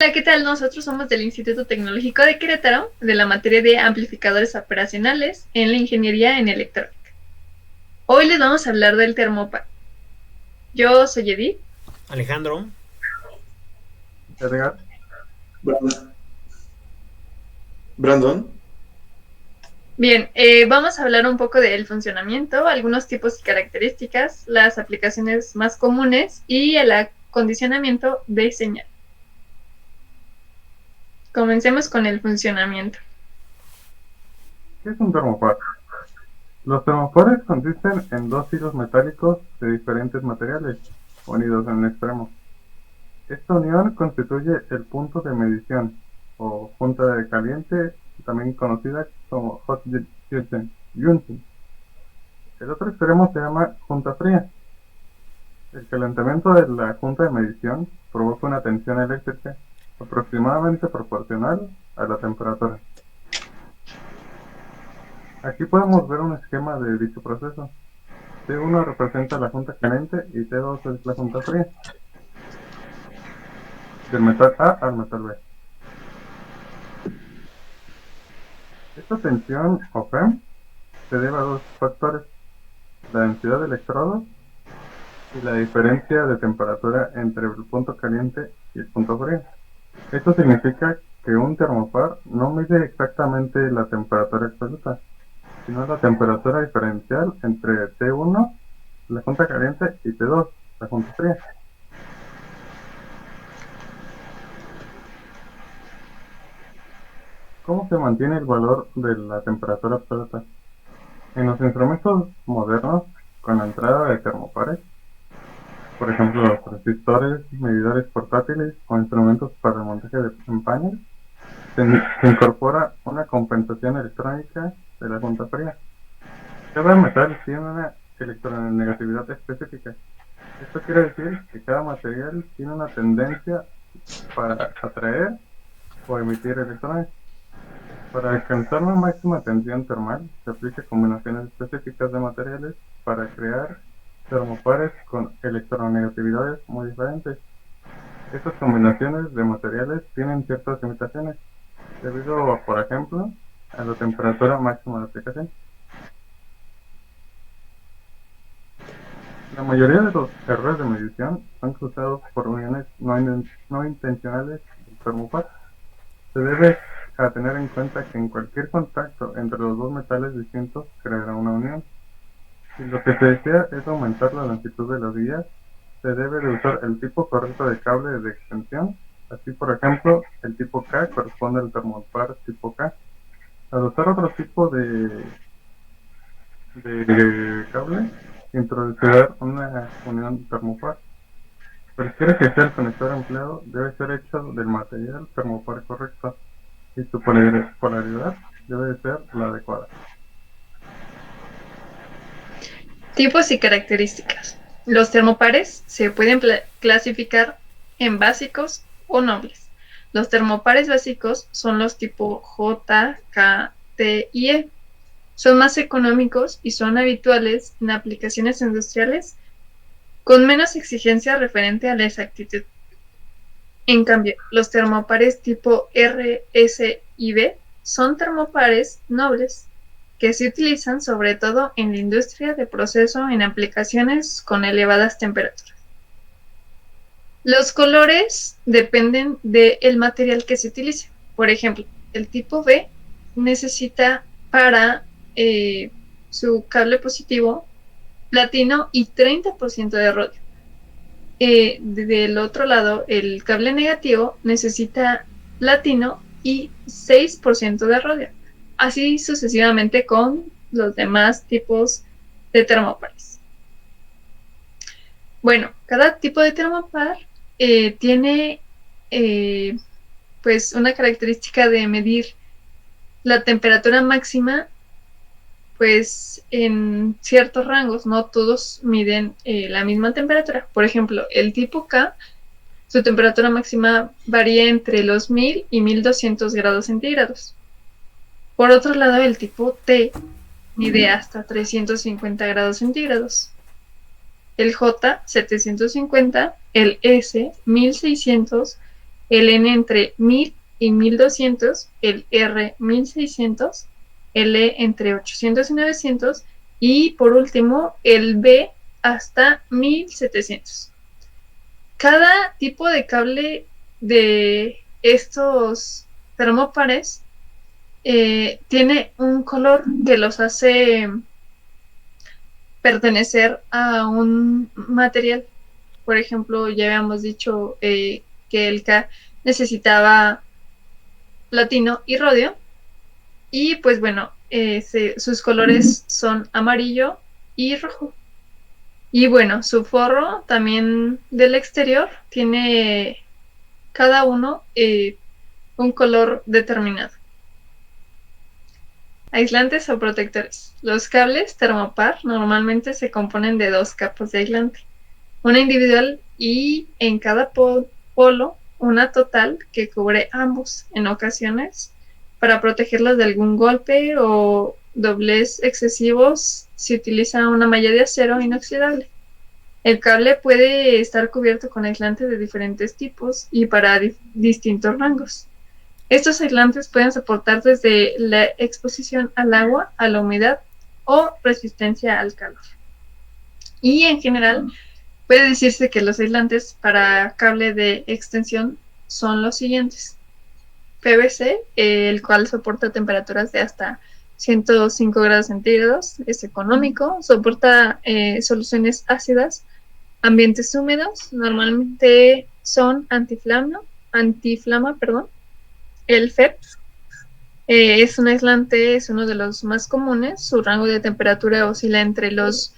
Hola, ¿qué tal? Nosotros somos del Instituto Tecnológico de Querétaro, de la materia de amplificadores operacionales en la ingeniería en electrónica. Hoy les vamos a hablar del termópar. Yo soy Edith. Alejandro. Edgar. Brandon. Bien, vamos a hablar un poco del funcionamiento, algunos tipos y características, las aplicaciones más comunes y el acondicionamiento de señal. Comencemos con el funcionamiento. ¿Qué es un termopar? Los termopares consisten en dos hilos metálicos de diferentes materiales, unidos en un extremo. Esta unión constituye el punto de medición, o junta de caliente, también conocida como hot junction. El otro extremo se llama junta fría. El calentamiento de la junta de medición provoca una tensión eléctrica aproximadamente proporcional a la temperatura. Aquí podemos ver un esquema de dicho proceso. T1 representa la junta caliente y T2 es la junta fría, del metal A al metal B. Esta tensión o FEM se debe a dos factores: la densidad de electrodos y la diferencia de temperatura entre el punto caliente y el punto frío. Esto significa que un termopar no mide exactamente la temperatura absoluta, sino la temperatura diferencial entre T1, la junta caliente, y T2, la junta fría. ¿Cómo se mantiene el valor de la temperatura absoluta? En los instrumentos modernos, con la entrada de termopares, por ejemplo los transistores, medidores portátiles o instrumentos para el montaje de empaños, se incorpora una compensación electrónica de la junta fría. Cada metal tiene una electronegatividad específica. Esto quiere decir que cada material tiene una tendencia para atraer o emitir electrones. Para alcanzar la máxima tensión termal, se aplican combinaciones específicas de materiales para crear termopares con electronegatividades muy diferentes. Estas combinaciones de materiales tienen ciertas limitaciones, debido, por ejemplo, a la temperatura máxima de aplicación. La mayoría de los errores de medición son causados por uniones no intencionales del termopar. Se debe a tener en cuenta que en cualquier contacto entre los dos metales distintos creará una unión. Si lo que se desea es aumentar la longitud de las guías, se debe de usar el tipo correcto de cable de extensión. Así, por ejemplo, el tipo K corresponde al termopar tipo K. Al usar otro tipo de cable, introducirá una unión termopar. Cualquiera que sea el conector empleado, debe ser hecho del material termopar correcto y su polaridad debe de ser la adecuada. Tipos y características. Los termopares se pueden clasificar en básicos o nobles. Los termopares básicos son los tipo J, K, T y E. Son más económicos y son habituales en aplicaciones industriales con menos exigencia referente a la exactitud. En cambio, los termopares tipo R, S y B son termopares nobles, que se utilizan sobre todo en la industria de proceso en aplicaciones con elevadas temperaturas. Los colores dependen del material que se utilice. Por ejemplo, el tipo B necesita para su cable positivo platino y 30% de rodio. Del otro lado, el cable negativo necesita platino y 6% de rodio. Así sucesivamente con los demás tipos de termopares. Bueno, cada tipo de termopar tiene pues una característica de medir la temperatura máxima pues en ciertos rangos, no todos miden la misma temperatura. Por ejemplo, el tipo K, su temperatura máxima varía entre los 1000 y 1200 grados centígrados. Por otro lado, el tipo T mide hasta 350 grados centígrados. El J, 750, el S, 1600 el N entre 1000 y 1200, el R 1600, el E entre 800 y 900 y por último el B hasta 1700. Cada tipo de cable de estos termópares tiene un color que los hace pertenecer a un material. Por ejemplo, ya habíamos dicho que el K necesitaba platino y rodio. Y pues bueno, sus colores son amarillo y rojo. Y bueno, su forro también del exterior tiene cada uno un color determinado. Aislantes o protectores. Los cables termopar normalmente se componen de dos capas de aislante, una individual y en cada polo una total que cubre ambos. En ocasiones, para protegerlos de algún golpe o doblez excesivos, se utiliza una malla de acero inoxidable. El cable puede estar cubierto con aislantes de diferentes tipos y para distintos rangos. Estos aislantes pueden soportar desde la exposición al agua, a la humedad o resistencia al calor. Y en general, puede decirse que los aislantes para cable de extensión son los siguientes. PVC, el cual soporta temperaturas de hasta 105 grados centígrados, es económico, soporta soluciones ácidas, ambientes húmedos, normalmente son antiflama. El FEPS es un aislante, es uno de los más comunes, su rango de temperatura oscila entre los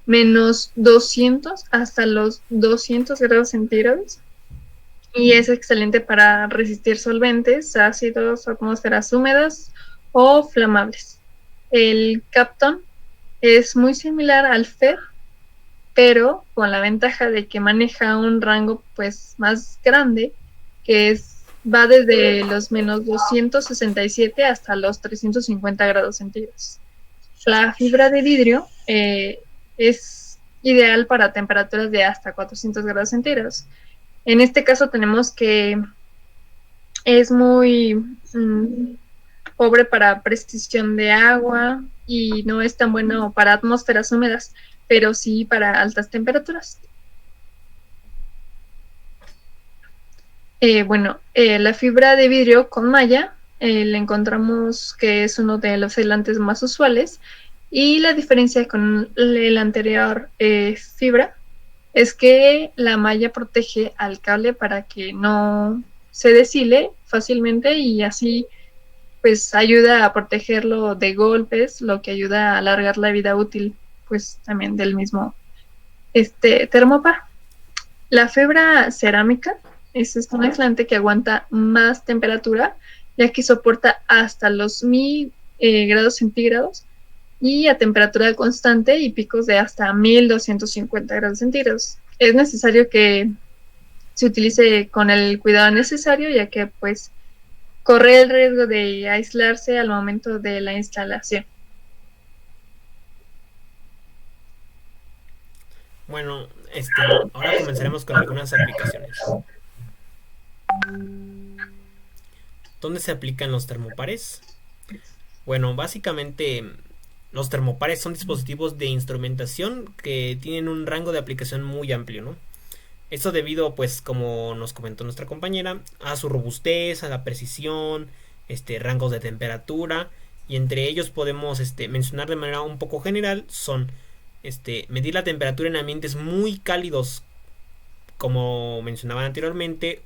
menos 200 hasta los 200 grados centígrados y es excelente para resistir solventes, ácidos, atmósferas húmedas o flamables. El Kapton es muy similar al FED, pero con la ventaja de que maneja un rango pues más grande, que va desde los menos 267 hasta los 350 grados centígrados. La fibra de vidrio es ideal para temperaturas de hasta 400 grados centígrados. En este caso tenemos que es muy pobre para precisión de agua y no es tan bueno para atmósferas húmedas, pero sí para altas temperaturas. La fibra de vidrio con malla le encontramos que es uno de los aislantes más usuales y la diferencia con el anterior fibra es que la malla protege al cable para que no se deshile fácilmente y así pues ayuda a protegerlo de golpes, lo que ayuda a alargar la vida útil pues también del mismo termopar. La fibra cerámica es un aislante que aguanta más temperatura, ya que soporta hasta los 1000 grados centígrados y a temperatura constante y picos de hasta 1250 grados centígrados. Es necesario que se utilice con el cuidado necesario, ya que pues corre el riesgo de aislarse al momento de la instalación. Bueno, ahora comenzaremos con algunas aplicaciones. ¿Dónde se aplican los termopares? Bueno, básicamente los termopares son dispositivos de instrumentación que tienen un rango de aplicación muy amplio, ¿no? Esto debido, pues, como nos comentó nuestra compañera, a su robustez, a la precisión, rangos de temperatura, y entre ellos podemos mencionar de manera un poco general son medir la temperatura en ambientes muy cálidos, como mencionaba anteriormente,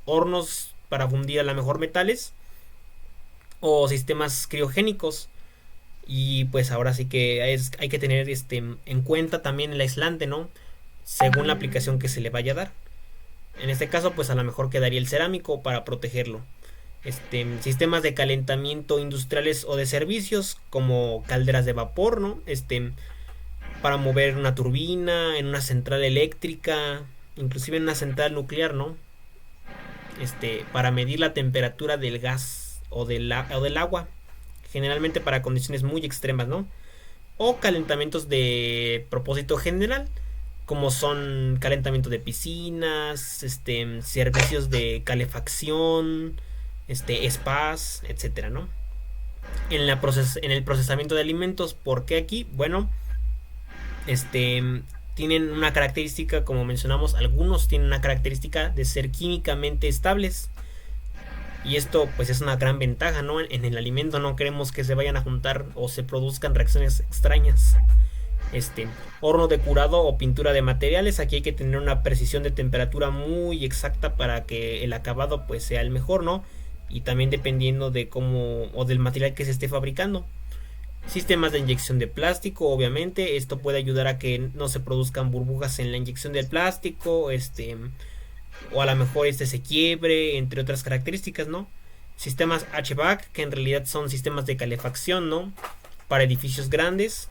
hornos para fundir a lo mejor metales o sistemas criogénicos. Y pues ahora sí que hay que tener en cuenta también el aislante, ¿no? Según la aplicación que se le vaya a dar. En este caso pues a lo mejor quedaría el cerámico para protegerlo. Sistemas de calentamiento industriales o de servicios como calderas de vapor, ¿no? Para mover una turbina en una central eléctrica, inclusive en una central nuclear, ¿no? Para medir la temperatura del gas o del agua, generalmente para condiciones muy extremas, ¿no? O calentamientos de propósito general, como son calentamiento de piscinas, servicios de calefacción, spas, etcétera, ¿no? En el procesamiento de alimentos, ¿por qué aquí? Bueno, tienen una característica, como mencionamos, algunos tienen una característica de ser químicamente estables. Y esto pues es una gran ventaja, ¿no? En el alimento no queremos que se vayan a juntar o se produzcan reacciones extrañas. Horno de curado o pintura de materiales, aquí hay que tener una precisión de temperatura muy exacta para que el acabado pues sea el mejor, ¿no? Y también dependiendo de cómo o del material que se esté fabricando. Sistemas de inyección de plástico, obviamente, esto puede ayudar a que no se produzcan burbujas en la inyección del plástico, o a lo mejor se quiebre, entre otras características, ¿no? Sistemas HVAC, que en realidad son sistemas de calefacción, ¿no? Para edificios grandes.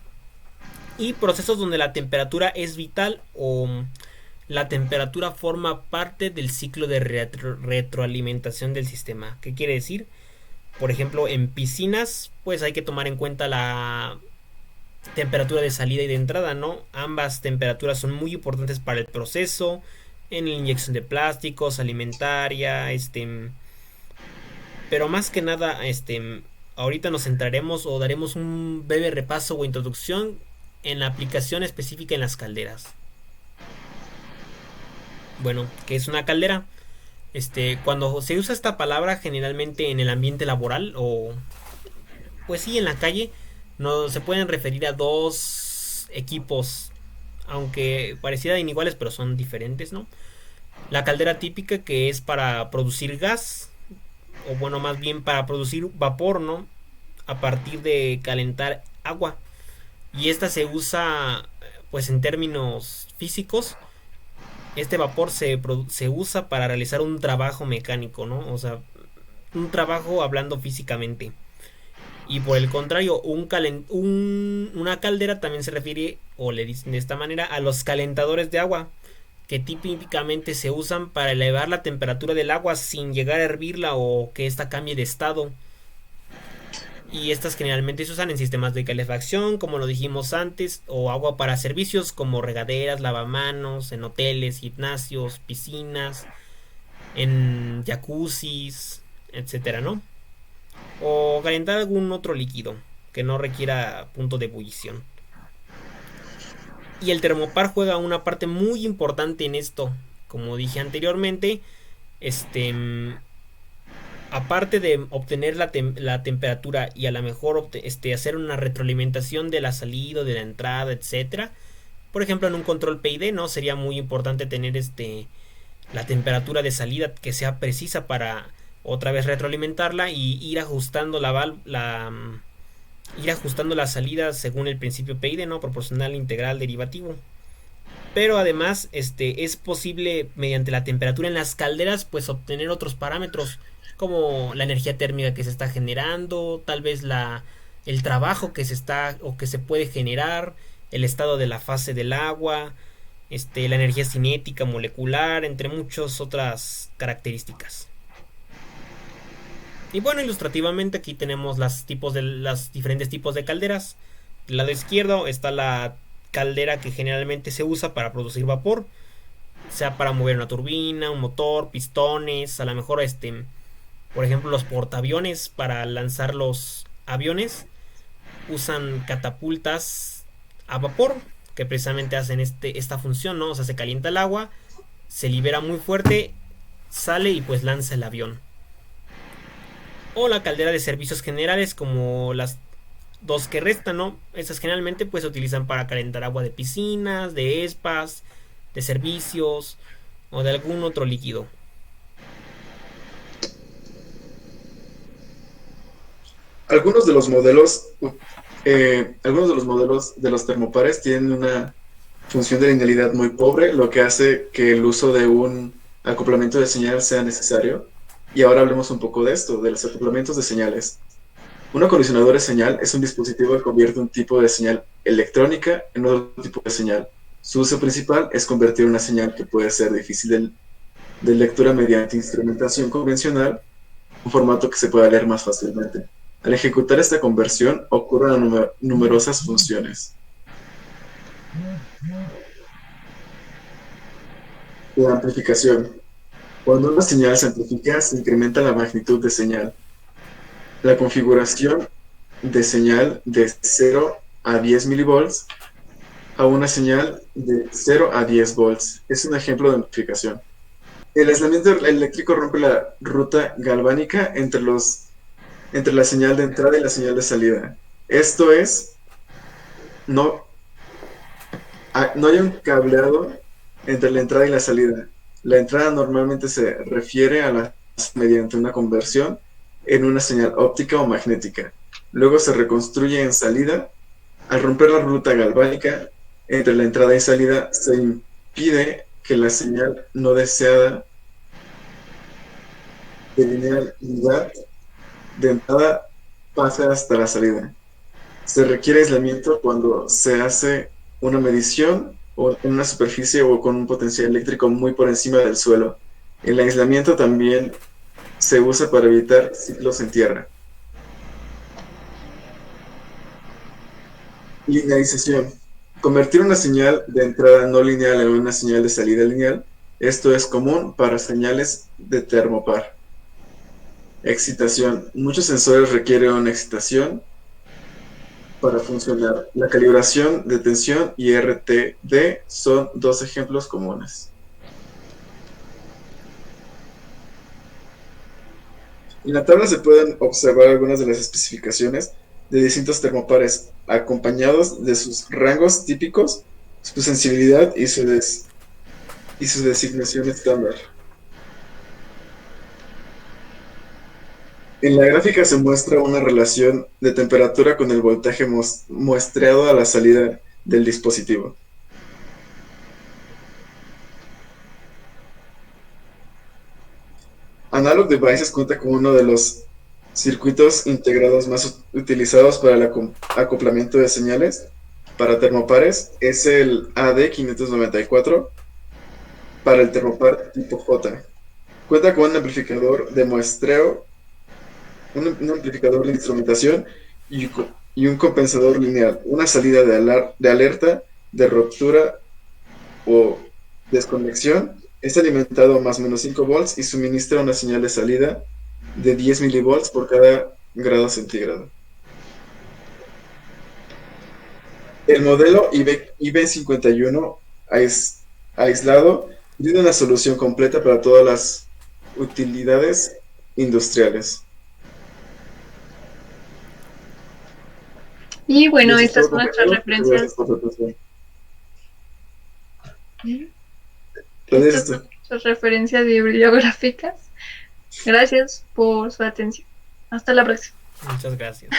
Y procesos donde la temperatura es vital o la temperatura forma parte del ciclo de retroalimentación del sistema. ¿Qué quiere decir? Por ejemplo, en piscinas, pues hay que tomar en cuenta la temperatura de salida y de entrada, ¿no? Ambas temperaturas son muy importantes para el proceso. En la inyección de plásticos, alimentaria, pero más que nada, ahorita nos centraremos o daremos un breve repaso o introducción en la aplicación específica en las calderas. Bueno, ¿qué es una caldera? Cuando se usa esta palabra generalmente en el ambiente laboral o pues sí en la calle, no se pueden referir a dos equipos, aunque parecieran iguales, pero son diferentes, ¿no? La caldera típica, que es para producir gas, o bueno, más bien para producir vapor, ¿no? A partir de calentar agua. Y esta se usa, pues en términos físicos, este vapor se usa para realizar un trabajo mecánico, ¿no? O sea, un trabajo hablando físicamente. Y por el contrario, una caldera también se refiere, o le dicen de esta manera, a los calentadores de agua, que típicamente se usan para elevar la temperatura del agua sin llegar a hervirla o que ésta cambie de estado. Y estas generalmente se usan en sistemas de calefacción, como lo dijimos antes, o agua para servicios como regaderas, lavamanos, en hoteles, gimnasios, piscinas, en jacuzzis, etcétera, ¿no? O calentar algún otro líquido que no requiera punto de ebullición. Y el termopar juega una parte muy importante en esto. Como dije anteriormente, aparte de obtener la temperatura y a lo mejor hacer una retroalimentación de la salida, de la entrada, etcétera. Por ejemplo, en un control PID, ¿no? Sería muy importante tener la temperatura de salida que sea precisa para otra vez retroalimentarla y ir ajustando ir ajustando la salida según el principio PID, ¿no? Proporcional, integral, derivativo. Pero además, es posible mediante la temperatura en las calderas, pues obtener otros parámetros como la energía térmica que se está generando, tal vez el trabajo que se está o que se puede generar, el estado de la fase del agua, la energía cinética, molecular, entre muchas otras características. Y bueno, ilustrativamente aquí tenemos los diferentes tipos de calderas. Del lado izquierdo está la caldera que generalmente se usa para producir vapor, sea para mover una turbina, un motor, pistones, a lo mejor por ejemplo los portaaviones para lanzar los aviones usan catapultas a vapor que precisamente hacen esta función, ¿no? O sea, se calienta el agua, se libera muy fuerte, sale y pues lanza el avión. O la caldera de servicios generales, como las dos que restan, ¿no? Estas generalmente pues se utilizan para calentar agua de piscinas, de spas, de servicios o de algún otro líquido. Algunos de los modelos de los termopares tienen una función de linealidad muy pobre, lo que hace que el uso de un acoplamiento de señal sea necesario. Y ahora hablemos un poco de esto, de los acoplamientos de señales. Un acondicionador de señal es un dispositivo que convierte un tipo de señal electrónica en otro tipo de señal. Su uso principal es convertir una señal que puede ser difícil de lectura mediante instrumentación convencional, un formato que se pueda leer más fácilmente. Al ejecutar esta conversión ocurren numerosas funciones. La amplificación. Cuando una señal se amplifica, se incrementa la magnitud de señal. La configuración de señal de 0 a 10 milivolts a una señal de 0 a 10 volts. Es un ejemplo de amplificación. El aislamiento eléctrico rompe la ruta galvánica entre la señal de entrada y la señal de salida. Esto es, no hay un cableado entre la entrada y la salida. La entrada normalmente se refiere a la mediante una conversión en una señal óptica o magnética. Luego se reconstruye en salida. Al romper la ruta galvánica entre la entrada y salida, se impide que la señal no deseada de linealidad de entrada pase hasta la salida. Se requiere aislamiento cuando se hace una medición o en una superficie o con un potencial eléctrico muy por encima del suelo. El aislamiento también se usa para evitar ciclos en tierra. Linealización. Convertir una señal de entrada no lineal en una señal de salida lineal. Esto es común para señales de termopar. Excitación. Muchos sensores requieren una excitación para funcionar. La calibración de tensión y RTD son dos ejemplos comunes. En la tabla se pueden observar algunas de las especificaciones de distintos termopares, acompañados de sus rangos típicos, su sensibilidad y su designación estándar. En la gráfica se muestra una relación de temperatura con el voltaje muestreado a la salida del dispositivo. Analog Devices cuenta con uno de los circuitos integrados más utilizados para el acoplamiento de señales para termopares. Es el AD594 para el termopar tipo J. Cuenta con un amplificador de muestreo, un amplificador de instrumentación y un compensador lineal, una salida de alerta, de ruptura o desconexión. Es alimentado a más o menos 5 volts y suministra una señal de salida de 10 milivolts por cada grado centígrado. El modelo IB51 aislado tiene una solución completa para todas las utilidades industriales. Y bueno, Eso es estas todo, son nuestras compañeros. referencias. Gracias por su atención. Estas Esto. son nuestras referencias bibliográficas. Gracias por su atención. Hasta la próxima. Muchas gracias.